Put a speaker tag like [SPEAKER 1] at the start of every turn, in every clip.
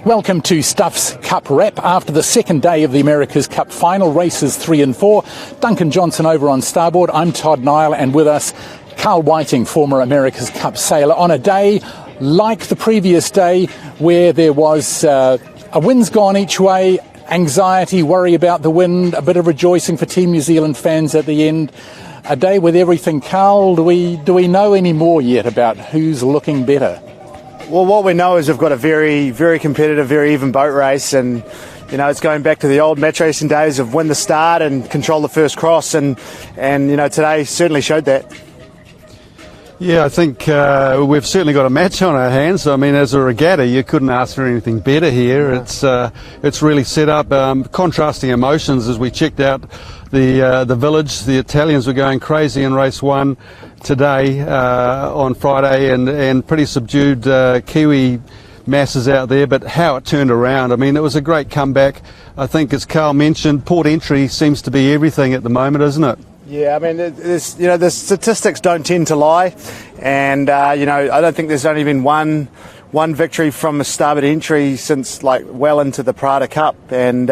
[SPEAKER 1] Welcome to Stuff's Cup Wrap after the second day of the America's Cup final, races 3 and 4. Duncan Johnson over on starboard. I'm Todd Niall, and with us, Carl Whiting, former America's Cup sailor, on a day like the previous day where there was a wind's gone each way, anxiety, worry about the wind, a bit of rejoicing for Team New Zealand fans at the end. A day with everything. Carl, do we know any more yet about who's looking better?
[SPEAKER 2] Well, what we know is we've got a very, very competitive, very even boat race, and it's going back to the old match racing days of win the start and control the first cross, and today certainly showed that.
[SPEAKER 3] Yeah, I think we've certainly got a match on our hands. I mean, as a regatta, you couldn't ask for anything better here. It's really set up contrasting emotions as we checked out the village. The Italians were going crazy in race 1 today on Friday, and pretty subdued Kiwi masses out there, but how it turned around. I mean, it was a great comeback. I think, as Carl mentioned, port entry seems to be everything at the moment, isn't it?
[SPEAKER 2] Yeah, I mean, the statistics don't tend to lie, and I don't think there's only been one victory from a starboard entry since well into the Prada Cup, and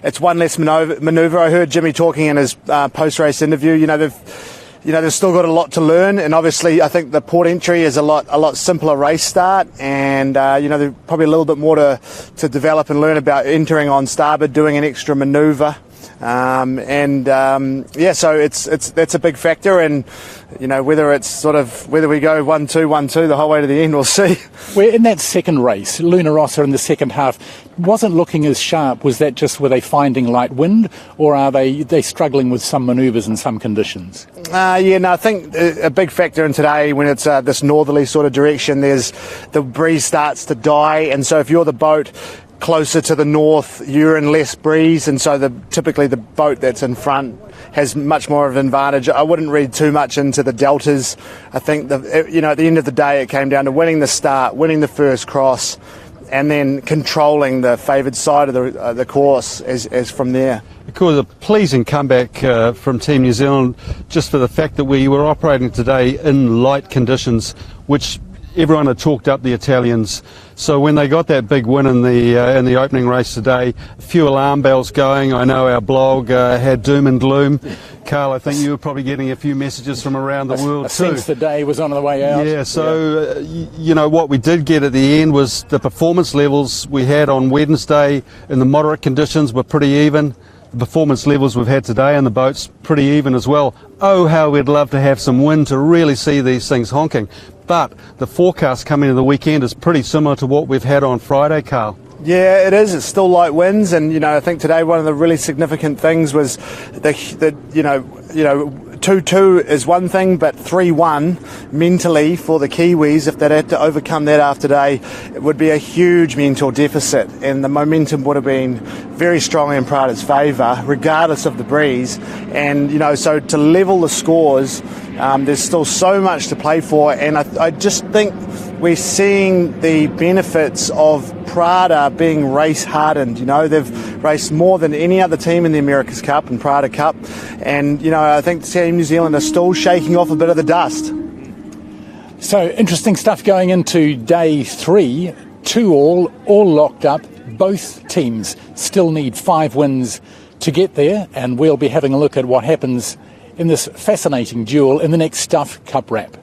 [SPEAKER 2] it's one less manoeuvre. I heard Jimmy talking in his post-race interview. They've still got a lot to learn, and obviously I think the port entry is a lot simpler race start, and there's probably a little bit more to develop and learn about entering on starboard, doing an extra manoeuvre. So that's a big factor, and whether we go 1-2, 1-2 the whole way to the end, we'll see.
[SPEAKER 1] We're in that second race. Luna Rossa in the second half wasn't looking as sharp. Was that just were they finding light wind, or are they struggling with some manoeuvres in some conditions?
[SPEAKER 2] I think a big factor in today, when it's this northerly sort of direction, the breeze starts to die, and so if you're the boat closer to the north, you're in less breeze, and so typically the boat that's in front has much more of an advantage. I wouldn't read too much into the deltas. I think at the end of the day, it came down to winning the start, winning the first cross, and then controlling the favoured side of the course as from there.
[SPEAKER 3] Of course, a pleasing comeback from Team New Zealand, just for the fact that we were operating today in light conditions, which everyone had talked up the Italians. So when they got that big win in the opening race today, a few alarm bells going. I know our blog had doom and gloom. Carl, I think you were probably getting a few messages from around the world too.
[SPEAKER 1] Since the day was on the way out.
[SPEAKER 3] Yeah, so what we did get at the end was the performance levels we had on Wednesday in the moderate conditions were pretty even. The performance levels we've had today on the boats pretty even as well. Oh, how we'd love to have some wind to really see these things honking. But the forecast coming into the weekend is pretty similar to what we've had on Friday, Carl.
[SPEAKER 2] Yeah, it is. It's still light winds, and I think today one of the really significant things was the 2-2 is one thing, but 3-1 mentally for the Kiwis, if they'd had to overcome that after today, it would be a huge mental deficit, and the momentum would have been very strongly in Prada's favour, regardless of the breeze. And so to level the scores, there's still so much to play for, and I just think we're seeing the benefits of Prada being race hardened. They've raced more than any other team in the America's Cup and Prada Cup, and I think Team New Zealand are still shaking off a bit of the dust.
[SPEAKER 1] So interesting stuff going into day 3. 2-all locked up. Both teams still need 5 wins to get there, and we'll be having a look at what happens in this fascinating duel in the next Stuff Cup Wrap.